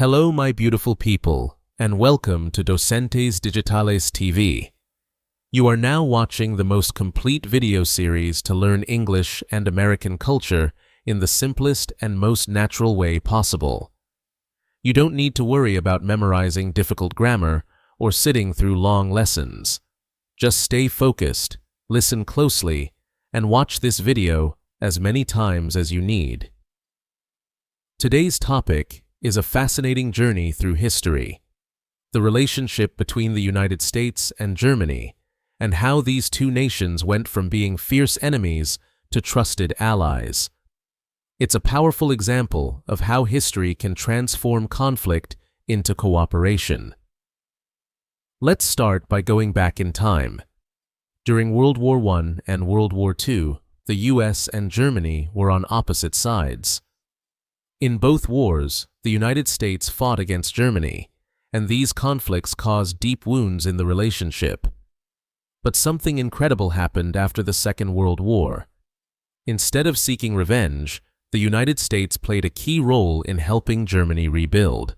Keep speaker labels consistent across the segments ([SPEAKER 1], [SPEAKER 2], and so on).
[SPEAKER 1] Hello, my beautiful people, and welcome to Docentes DigitalesTV. You are now watching the most complete video series to learn English and American culture in the simplest and most natural way possible. You don't need to worry about memorizing difficult grammar or sitting through long lessons. Just stay focused, listen closely, and watch this video as many times as you need. Today's topic is a fascinating journey through history, the relationship between the United States and Germany, and how these two nations went from being fierce enemies to trusted allies. It's a powerful example of how history can transform conflict into cooperation. Let's start by going back in time. During World War I and World War II, the US and Germany were on opposite sides. In both wars, the United States fought against Germany, and these conflicts caused deep wounds in the relationship. But something incredible happened after the Second World War. Instead of seeking revenge, the United States played a key role in helping Germany rebuild.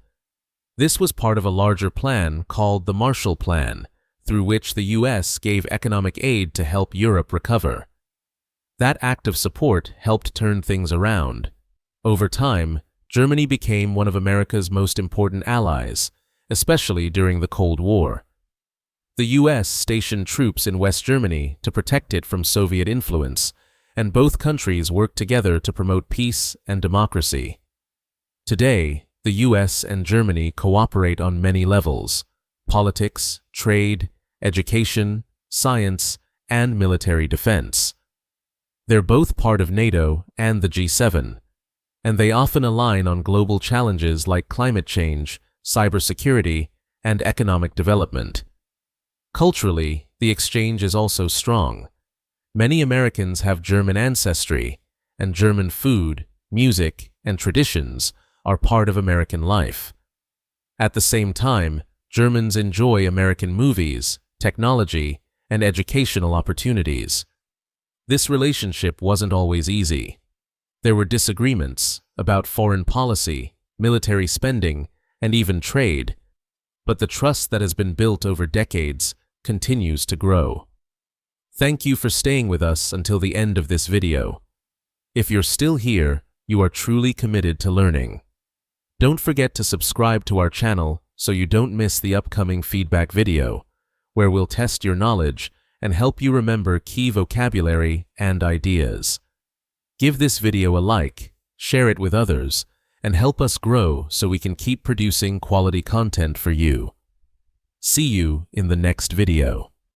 [SPEAKER 1] This was part of a larger plan called the Marshall Plan, through which the US gave economic aid to help Europe recover. That act of support helped turn things around. Over time, Germany became one of America's most important allies, especially during the Cold War. The US stationed troops in West Germany to protect it from Soviet influence, and both countries worked together to promote peace and democracy. Today, the US and Germany cooperate on many levels: politics, trade, education, science, and military defense. They're both part of NATO and the G7. And they often align on global challenges like climate change, cybersecurity, and economic development. Culturally, the exchange is also strong. Many Americans have German ancestry, and German food, music, and traditions are part of American life. At the same time, Germans enjoy American movies, technology, and educational opportunities. This relationship wasn't always easy. There were disagreements about foreign policy, military spending, and even trade, but the trust that has been built over decades continues to grow. Thank you for staying with us until the end of this video. If you're still here, you are truly committed to learning. Don't forget to subscribe to our channel so you don't miss the upcoming feedback video, where we'll test your knowledge and help you remember key vocabulary and ideas. Give this video a like, share it with others, and help us grow so we can keep producing quality content for you. See you in the next video.